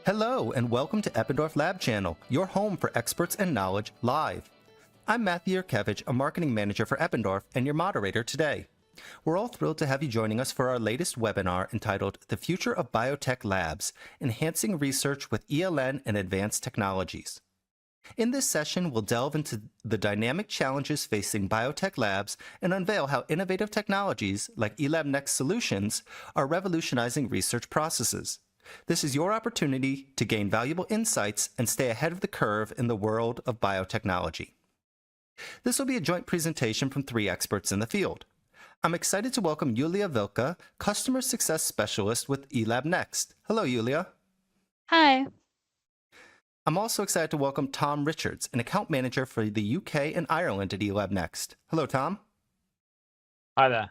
Hello and welcome to Eppendorf Lab Channel, your home for experts and knowledge live. I'm Matthew Yurkevich, a marketing manager for Eppendorf and your moderator today. We're all thrilled to have you joining us for our latest webinar entitled The Future of Biotech Labs, Enhancing Research with ELN and Advanced Technologies. In this session, we'll delve into the dynamic challenges facing biotech labs and unveil how innovative technologies like eLabNext solutions are revolutionizing research processes. This is your opportunity to gain valuable insights and stay ahead of the curve in the world of biotechnology. This will be a joint presentation from 3 experts in the field. I'm excited to welcome Yulia Vilka, Customer Success Specialist with eLabNext. Hello, Yulia. Hi. I'm also excited to welcome Tom Richards, an account manager for the UK and Ireland at eLabNext. Hello, Tom. Hi there.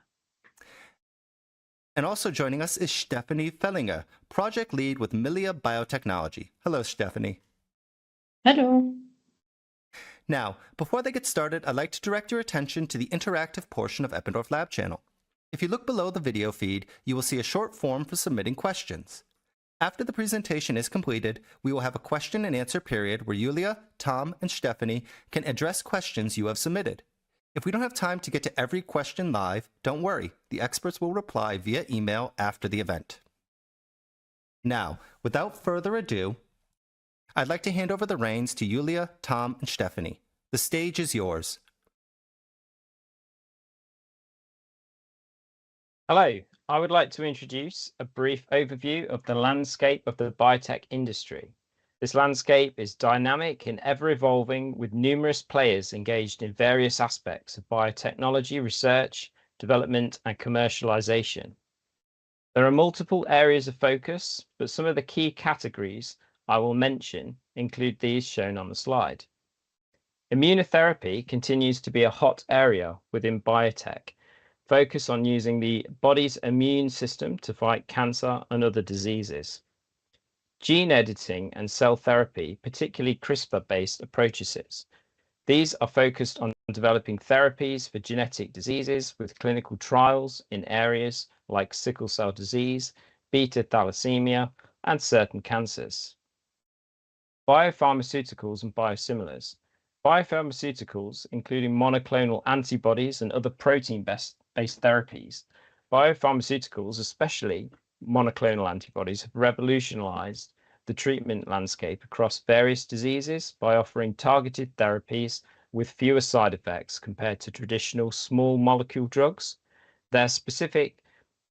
And also joining us is Stephanie Fellinger, project lead with Milia Biotechnology. Hello, Stephanie. Hello. Now, before they get started, I'd like to direct your attention to the interactive portion of Eppendorf Lab Channel. If you look below the video feed, you will see a short form for submitting questions. After the presentation is completed, we will have a question and answer period where Yulia, Tom, and Stephanie can address questions you have submitted. If we don't have time to get to every question live, don't worry. The experts will reply via email after the event. Now, without further ado, I'd like to hand over the reins to Yulia, Tom, and Stephanie. The stage is yours. Hello. I would like to introduce a brief overview of the landscape of the biotech industry. This landscape is dynamic and ever-evolving, with numerous players engaged in various aspects of biotechnology research, development, and commercialization. There are multiple areas of focus, but some of the key categories I will mention include these shown on the slide. Immunotherapy continues to be a hot area within biotech. Focus on using the body's immune system to fight cancer and other diseases. Gene editing and cell therapy, particularly CRISPR-based approaches. These are focused on developing therapies for genetic diseases with clinical trials in areas like sickle cell disease, beta thalassemia, and certain cancers. Biopharmaceuticals and biosimilars. Biopharmaceuticals, including monoclonal antibodies and other protein-based therapies. Biopharmaceuticals, especially monoclonal antibodies, have revolutionized the treatment landscape across various diseases by offering targeted therapies with fewer side effects compared to traditional small molecule drugs. Their specific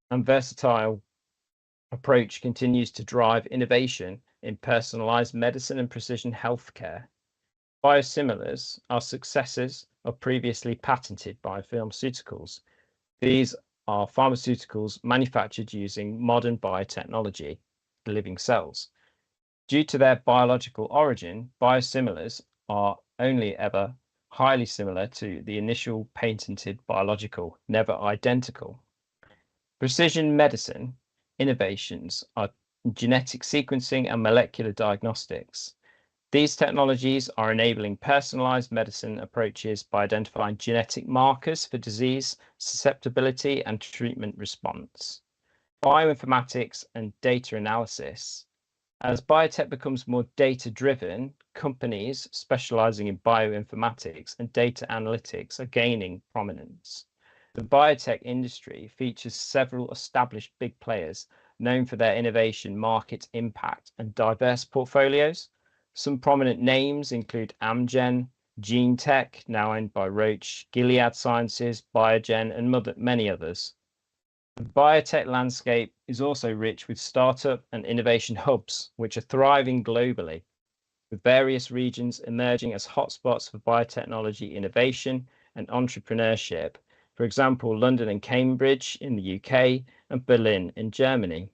and versatile approach continues to drive innovation in personalized medicine and precision healthcare. Biosimilars are successors of previously patented biopharmaceuticals. These are pharmaceuticals manufactured using modern biotechnology, living cells. Due to their biological origin, biosimilars are only ever highly similar to the initial patented biological, never identical. Precision medicine innovations are genetic sequencing and molecular diagnostics. These technologies are enabling personalized medicine approaches by identifying genetic markers for disease susceptibility and treatment response. Bioinformatics and data analysis. As biotech becomes more data-driven, companies specializing in bioinformatics and data analytics are gaining prominence. The biotech industry features several established big players known for their innovation, market impact, and diverse portfolios. Some prominent names include Amgen, GeneTech, now owned by Roche, Gilead Sciences, Biogen, and many others. The biotech landscape is also rich with startup and innovation hubs, which are thriving globally, with various regions emerging as hotspots for biotechnology innovation and entrepreneurship. For example, London and Cambridge in the UK and Berlin in Germany.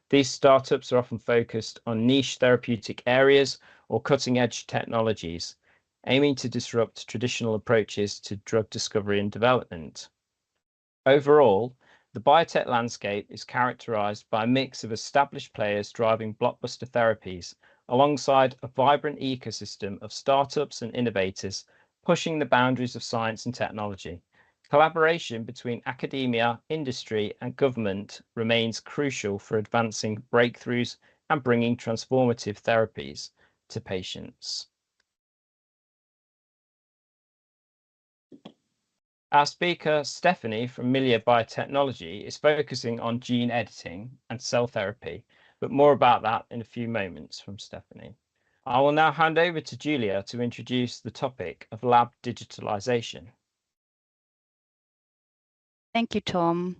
These startups are often focused on niche therapeutic areas or cutting-edge technologies, aiming to disrupt traditional approaches to drug discovery and development. Overall, the biotech landscape is characterized by a mix of established players driving blockbuster therapies, alongside a vibrant ecosystem of startups and innovators pushing the boundaries of science and technology. Collaboration between academia, industry, and government remains crucial for advancing breakthroughs and bringing transformative therapies to patients. Our speaker, Stephanie from Biotechnology, is focusing on gene editing and cell therapy, but more about that in a few moments from Stephanie. I will now hand over to Julia to introduce the topic of lab digitalization. Thank you, Tom.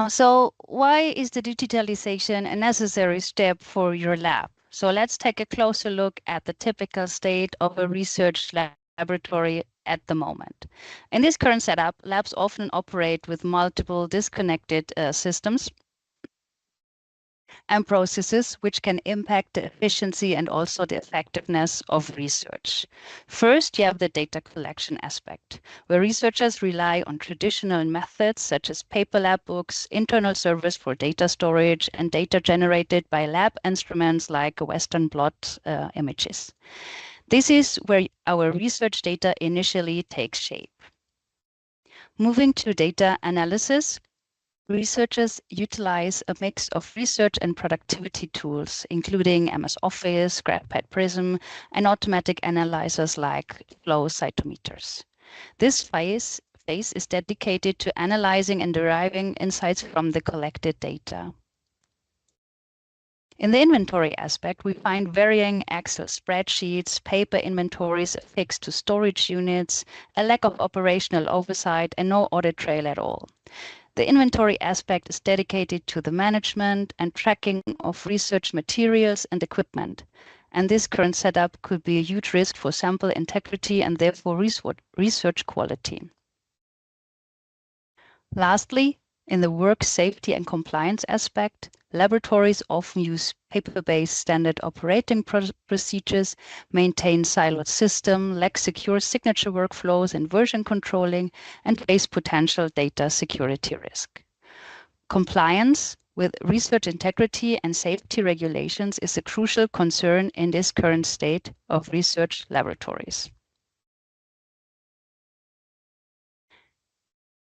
So why is the digitalization a necessary step for your lab? So let's take a closer look at the typical state of a research laboratory at the moment. In this current setup, labs often operate with multiple disconnected systems and processes, which can impact the efficiency and also the effectiveness of research. First, you have the data collection aspect, where researchers rely on traditional methods such as paper lab books, internal servers for data storage, and data generated by lab instruments like Western blot images. This is where our research data initially takes shape. Moving to data analysis, researchers utilize a mix of research and productivity tools, including MS Office, GraphPad Prism, and automatic analyzers like flow cytometers. This phase is dedicated to analyzing and deriving insights from the collected data. In the inventory aspect, we find varying Excel spreadsheets, paper inventories affixed to storage units, a lack of operational oversight, and no audit trail at all. The inventory aspect is dedicated to the management and tracking of research materials and equipment. And this current setup could be a huge risk for sample integrity and therefore research quality. Lastly, in the work safety and compliance aspect, laboratories often use paper-based standard operating procedures, maintain siloed systems, lack secure signature workflows and version controlling, and face potential data security risk. Compliance with research integrity and safety regulations is a crucial concern in this current state of research laboratories.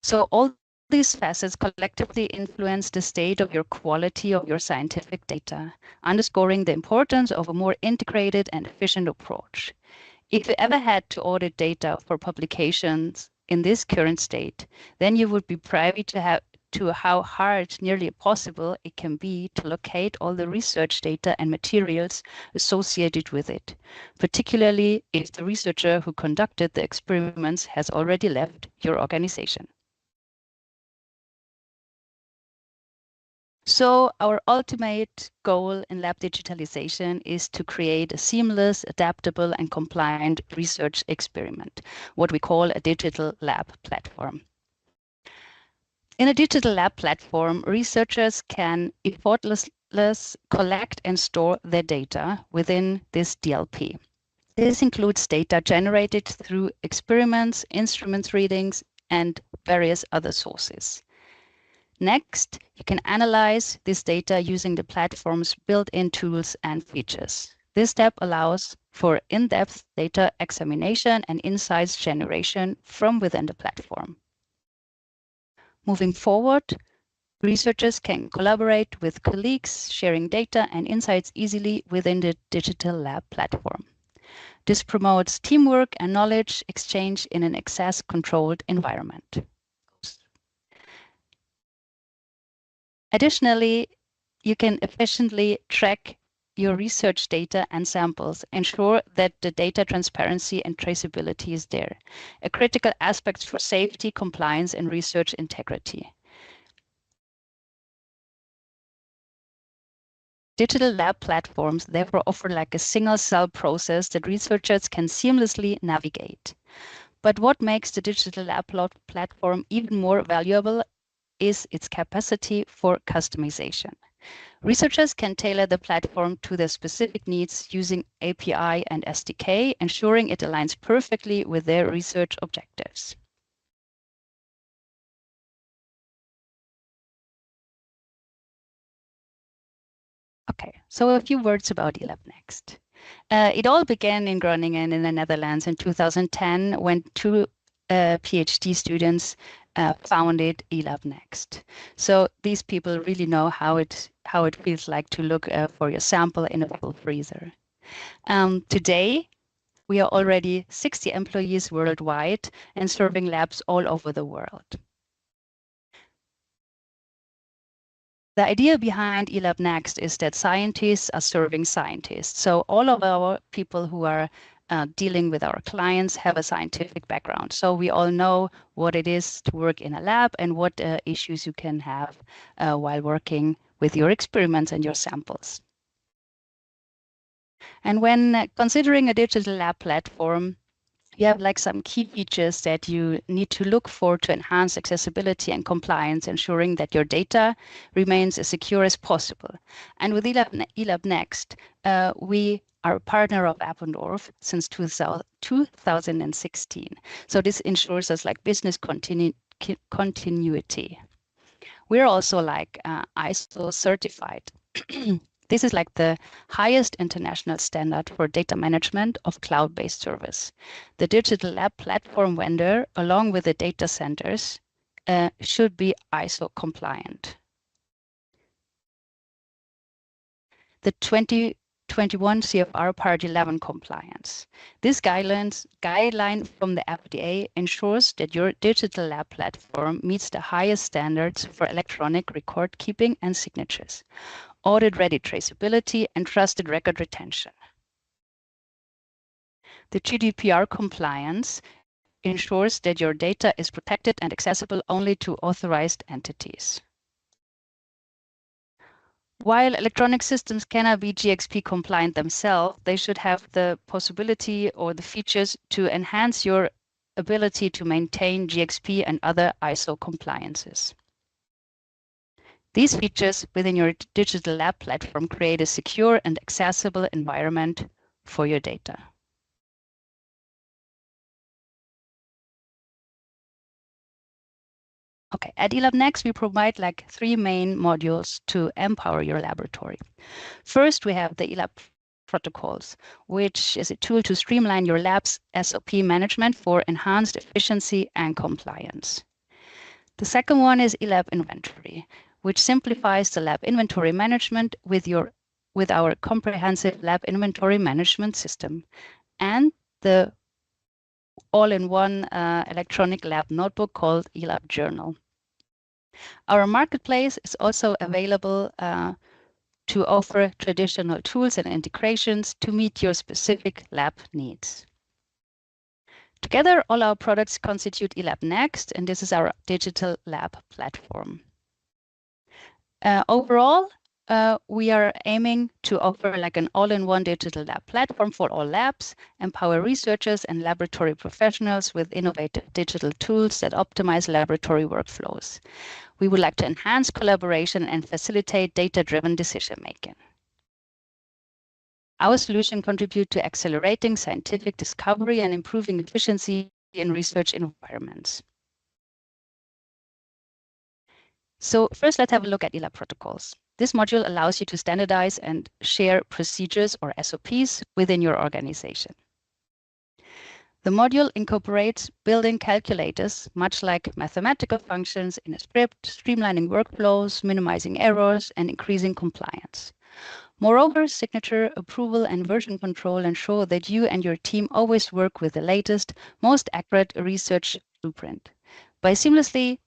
So all these facets collectively influence the state of your quality of your scientific data, underscoring the importance of a more integrated and efficient approach. If you ever had to audit data for publications in this current state, then you would be privy to how hard, nearly impossible, it can be to locate all the research data and materials associated with it, particularly if the researcher who conducted the experiments has already left your organization. So our ultimate goal in lab digitalization is to create a seamless, adaptable, and compliant research experiment, what we call a digital lab platform. In a digital lab platform, researchers can effortlessly collect and store their data within this DLP. This includes data generated through experiments, instrument readings, and various other sources. Next, you can analyze this data using the platform's built-in tools and features. This step allows for in-depth data examination and insights generation from within the platform. Moving forward, researchers can collaborate with colleagues, sharing data and insights easily within the digital lab platform. This promotes teamwork and knowledge exchange in an access-controlled environment. Additionally, you can efficiently track your research data and samples, ensure that the data transparency and traceability is there, a critical aspect for safety, compliance, and research integrity. Digital lab platforms therefore offer like a single cell process that researchers can seamlessly navigate. But what makes the digital lab platform even more valuable is its capacity for customization. Researchers can tailor the platform to their specific needs using API and SDK, ensuring it aligns perfectly with their research objectives. Okay, so a few words about eLabNext. It all began in Groningen in the Netherlands in 2010 when two PhD students founded eLabNext. So these people really know how it feels like to look for your sample in a full freezer. Today, we are already 60 employees worldwide and serving labs all over the world. The idea behind eLabNext is that scientists are serving scientists. So all of our people who are dealing with our clients have a scientific background. So we all know what it is to work in a lab and what issues you can have while working with your experiments and your samples. And when considering a digital lab platform, you have like some key features that you need to look for to enhance accessibility and compliance, ensuring that your data remains as secure as possible. And with eLabNext, we are a partner of Appendorf since 2016. So this ensures us like business continuity. We're also like ISO certified. This is like the highest international standard for data management of cloud-based service. The digital lab platform vendor, along with the data centers, should be ISO compliant. The 2021 CFR Part 11 compliance. This guideline from the FDA ensures that your digital lab platform meets the highest standards for electronic record keeping and signatures, audit-ready traceability, and trusted record retention. The GDPR compliance ensures that your data is protected and accessible only to authorized entities. While electronic systems cannot be GXP compliant themselves, they should have the possibility or the features to enhance your ability to maintain GXP and other ISO compliances. These features within your digital lab platform create a secure and accessible environment for your data. Okay, at eLabNext, we provide like 3 main modules to empower your laboratory. First, we have the eLab protocols, which is a tool to streamline your lab's SOP management for enhanced efficiency and compliance. The second one is eLab inventory, which simplifies the lab inventory management with our comprehensive lab inventory management system, and the all-in-one electronic lab notebook called eLab Journal. Our marketplace is also available to offer traditional tools and integrations to meet your specific lab needs. Together, all our products constitute eLabNext, and this is our digital lab platform. Overall, we are aiming to offer like an all-in-one digital lab platform for all labs, empower researchers and laboratory professionals with innovative digital tools that optimize laboratory workflows. We would like to enhance collaboration and facilitate data-driven decision-making. Our solution contributes to accelerating scientific discovery and improving efficiency in research environments. So first, let's have a look at eLab protocols. This module allows you to standardize and share procedures or SOPs within your organization. The module incorporates building calculators, much like mathematical functions in a script, streamlining workflows, minimizing errors, and increasing compliance. Moreover, signature, approval, and version control ensure that you and your team always work with the latest, most accurate research blueprint. By seamlessly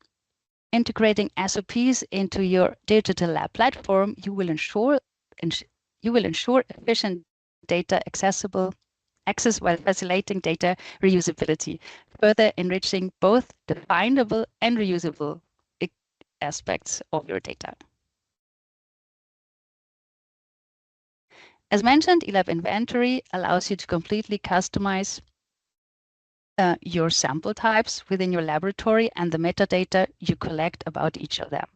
integrating SOPs into your digital lab platform, you will ensure efficient data access while facilitating data reusability, further enriching both the findable and reusable aspects of your data. As mentioned, eLab Inventory allows you to completely customize your sample types within your laboratory and the metadata you collect about each of them.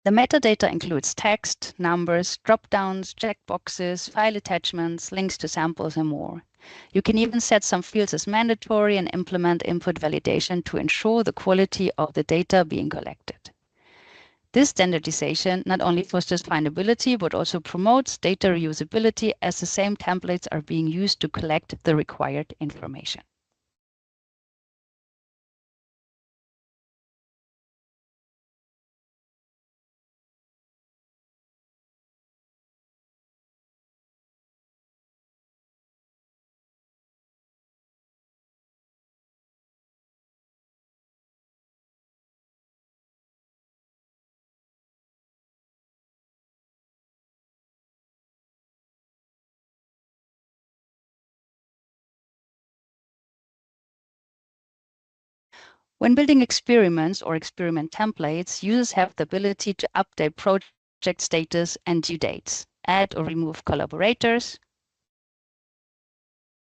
The metadata includes text, numbers, drop-downs, checkboxes, file attachments, links to samples, and more. You can even set some fields as mandatory and implement input validation to ensure the quality of the data being collected. This standardization not only fosters findability, but also promotes data reusability as the same templates are being used to collect the required information. When building experiments or experiment templates, users have the ability to update project status and due dates, add or remove collaborators,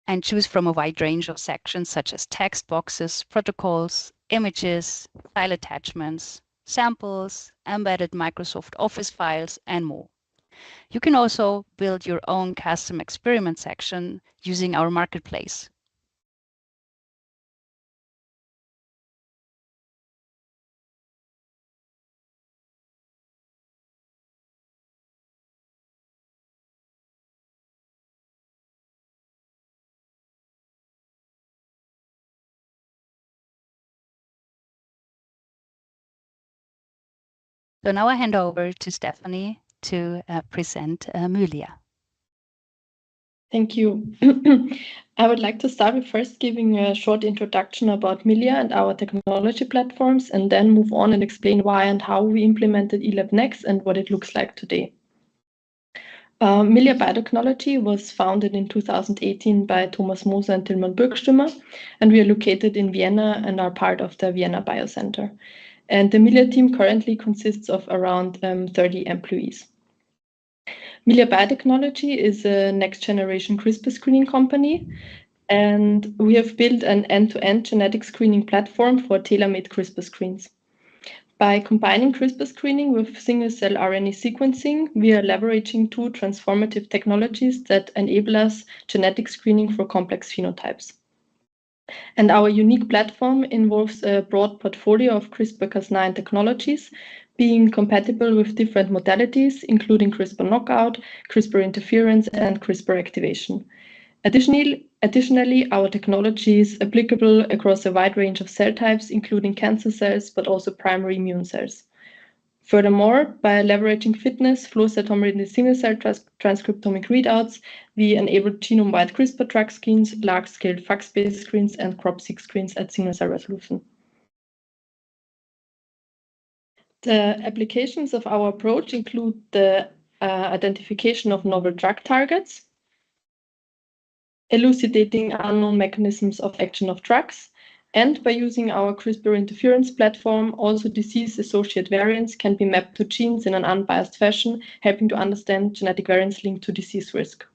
and choose from a wide range of sections such as text boxes, protocols, images, file attachments, samples, embedded Microsoft Office files, and more. You can also build your own custom experiment section using our marketplace. So now I hand over to Stephanie to present Mulia. Thank you. I would like to start with first giving a short introduction about Milia and our technology platforms, and then move on and explain why and how we implemented eLabNext and what it looks like today. Milia Biotechnology was founded in 2018 by Thomas Moser and Tilman Burgstimmer, and we are located in Vienna and are part of the Vienna Biocenter. And the Milia team currently consists of around 30 employees. Milia Biotechnology is a next-generation CRISPR screening company, and we have built an end-to-end genetic screening platform for tailor-made CRISPR screens. By combining CRISPR screening with single-cell RNA sequencing, we are leveraging two transformative technologies that enable us genetic screening for complex phenotypes. And our unique platform involves a broad portfolio of CRISPR-Cas9 technologies, being compatible with different modalities, including CRISPR knockout, CRISPR interference, and CRISPR activation. Additionally, our technology is applicable across a wide range of cell types, including cancer cells, but also primary immune cells. Furthermore, by leveraging fitness, flow cytometry, single-cell transcriptomic readouts, we enable genome-wide CRISPR drug screens, large-scale FACS-based screens, and crop-seq screens at single-cell resolution. The applications of our approach include the identification of novel drug targets, elucidating unknown mechanisms of action of drugs, and by using our CRISPR interference platform, also disease-associated variants can be mapped to genes in an unbiased fashion, helping to understand genetic variants linked to disease risk.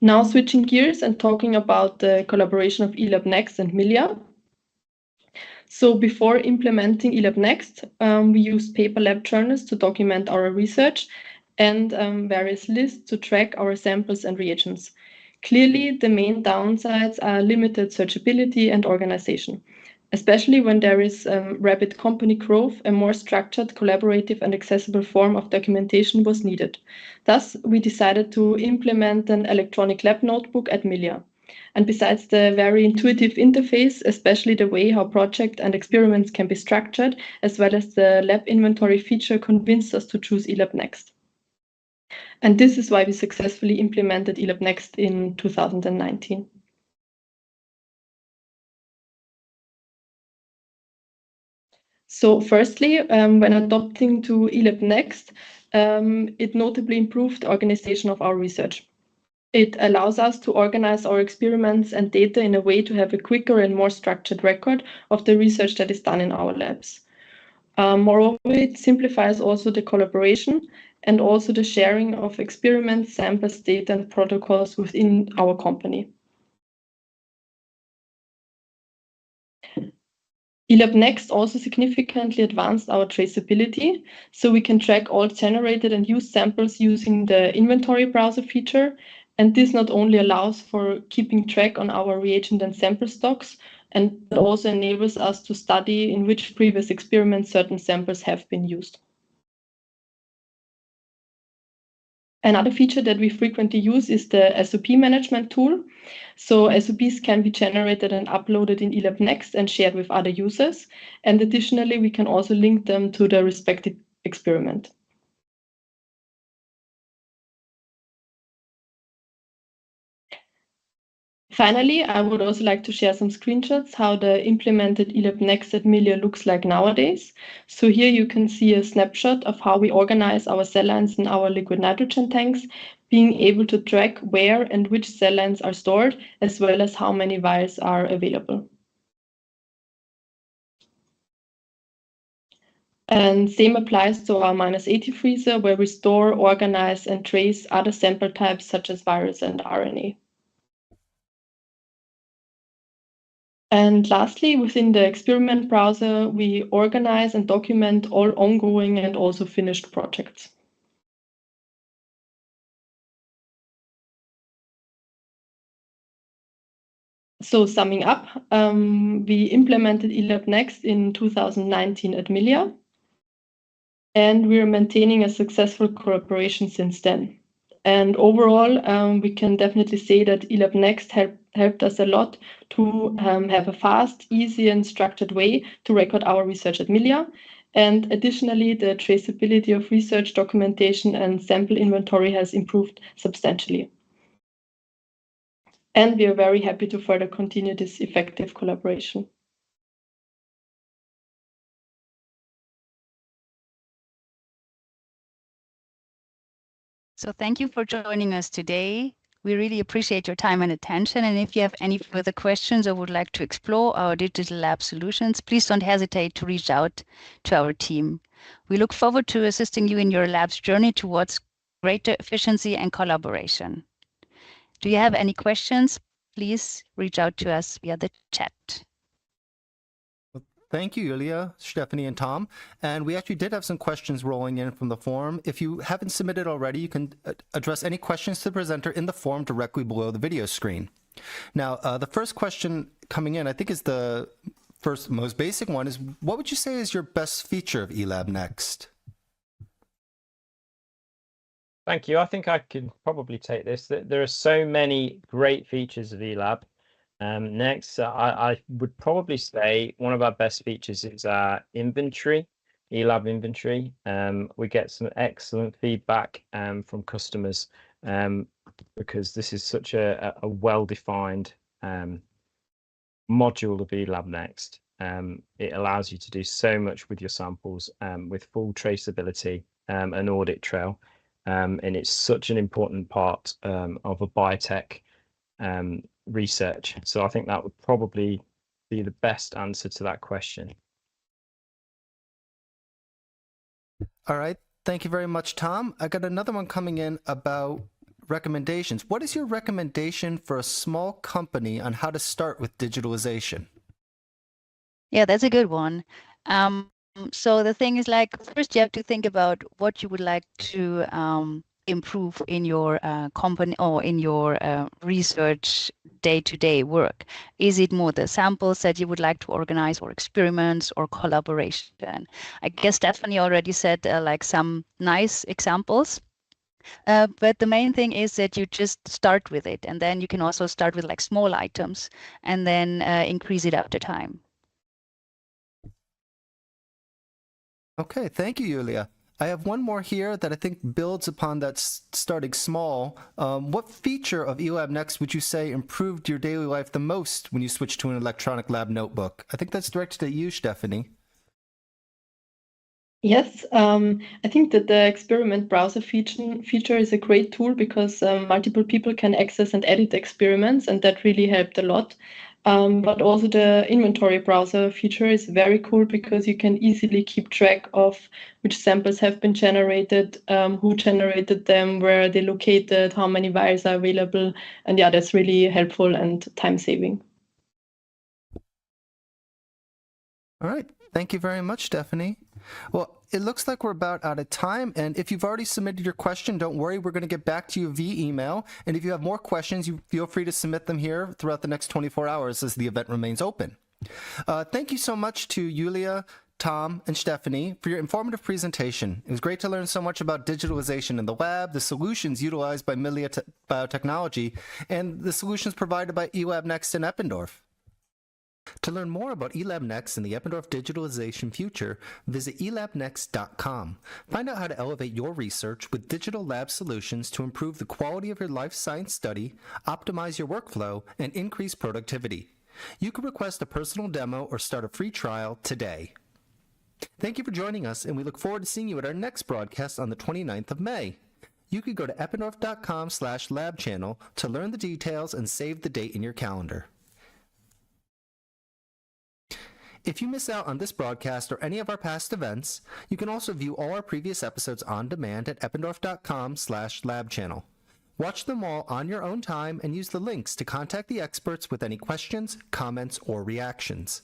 Now switching gears and talking about the collaboration of eLabNext and Milia. So before implementing eLabNext, we used paper lab journals to document our research and various lists to track our samples and reagents. Clearly, the main downsides are limited searchability and organization. Especially when there is rapid company growth, a more structured, collaborative, and accessible form of documentation was needed. Thus, we decided to implement an electronic lab notebook at Milia. And besides the very intuitive interface, especially the way how project and experiments can be structured, as well as the lab inventory feature, convinced us to choose eLabNext. And this is why we successfully implemented eLabNext in 2019. So firstly, when adopting to eLabNext, it notably improved the organization of our research. It allows us to organize our experiments and data in a way to have a quicker and more structured record of the research that is done in our labs. Moreover, it simplifies also the collaboration and also the sharing of experiments, samples, data, and protocols within our company. eLabNext also significantly advanced our traceability, so we can track all generated and used samples using the inventory browser feature. And this not only allows for keeping track on our reagent and sample stocks, and it also enables us to study in which previous experiments certain samples have been used. Another feature that we frequently use is the SOP management tool. So SOPs can be generated and uploaded in eLabNext and shared with other users. And additionally, we can also link them to the respective experiment. Finally, I would also like to share some screenshots how the implemented eLabNext at Milia looks like nowadays. So here you can see a snapshot of how we organize our cell lines in our liquid nitrogen tanks, being able to track where and which cell lines are stored, as well as how many vials are available. And same applies to our -80 freezer, where we store, organize, and trace other sample types such as virus and RNA. And lastly, within the experiment browser, we organize and document all ongoing and also finished projects. So summing up, we implemented eLabNext in 2019 at Milia, and we're maintaining a successful collaboration since then. And overall, we can definitely say that eLabNext helped us a lot to have a fast, easy, and structured way to record our research at Milia. And additionally, the traceability of research documentation and sample inventory has improved substantially. And we are very happy to further continue this effective collaboration. So thank you for joining us today. We really appreciate your time and attention. And if you have any further questions or would like to explore our digital lab solutions, please don't hesitate to reach out to our team. We look forward to assisting you in your lab's journey towards greater efficiency and collaboration. Do you have any questions? Please reach out to us via the chat. Thank you, Julia, Stephanie, and Tom. And we actually did have some questions rolling in from the forum. If you haven't submitted already, you can address any questions to the presenter in the forum directly below the video screen. Now, the first question coming in, I think is the first most basic one, is what would you say is your best feature of eLabNext? Thank you. I think I could probably take this. There are so many great features of eLab. Next, I would probably say one of our best features is our inventory, eLab inventory. We get some excellent feedback from customers because this is such a well-defined module of eLabNext. It allows you to do so much with your samples with full traceability and audit trail. And it's such an important part of a biotech research. So I think that would probably be the best answer to that question. All right. Thank you very much, Tom. I got another one coming in about recommendations. What is your recommendation for a small company on how to start with digitalization? Yeah, that's a good one. So the thing is, like, first you have to think about what you would like to improve in your company or in your research day-to-day work. Is it more the samples that you would like to organize, or experiments, or collaboration? I guess Stephanie already said like some nice examples. But the main thing is that you just start with it, and then you can also start with like small items and then increase it after time. Okay, thank you, Julia. I have one more here that I think builds upon that starting small. What feature of eLabNext would you say improved your daily life the most when you switched to an electronic lab notebook? I think that's directed at you, Stephanie. Yes, I think that the experiment browser feature is a great tool because multiple people can access and edit experiments, and that really helped a lot. But also the inventory browser feature is very cool because you can easily keep track of which samples have been generated, who generated them, where are they located, how many vials are available, and yeah, that's really helpful and time-saving. All right. Thank you very much, Stephanie. Well, it looks like we're about out of time. And if you've already submitted your question, don't worry. We're going to get back to you via email. And if you have more questions, you feel free to submit them here throughout the next 24 hours as the event remains open. Thank you so much to Julia, Tom, and Stephanie for your informative presentation. It was great to learn so much about digitalization in the lab, the solutions utilized by Milia Biotechnology, and the solutions provided by eLabNext and Eppendorf. To learn more about eLabNext and the Eppendorf digitalization future, visit eLabNext.com. Find out how to elevate your research with digital lab solutions to improve the quality of your life science study, optimize your workflow, and increase productivity. You can request a personal demo or start a free trial today. Thank you for joining us, and we look forward to seeing you at our next broadcast on the 29th of May. you could go to eppendorf.com/lab channel to learn the details and save the date in your calendar. If you miss out on this broadcast or any of our past events, you can also view all our previous episodes on demand at eppendorf.com/lab channel. Watch them all on your own time and use the links to contact the experts with any questions, comments, or reactions.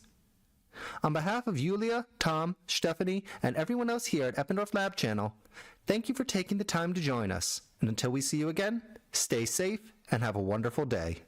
On behalf of Julia, Tom, Stephanie, and everyone else here at Eppendorf Lab Channel, thank you for taking the time to join us. And until we see you again, stay safe and have a wonderful day.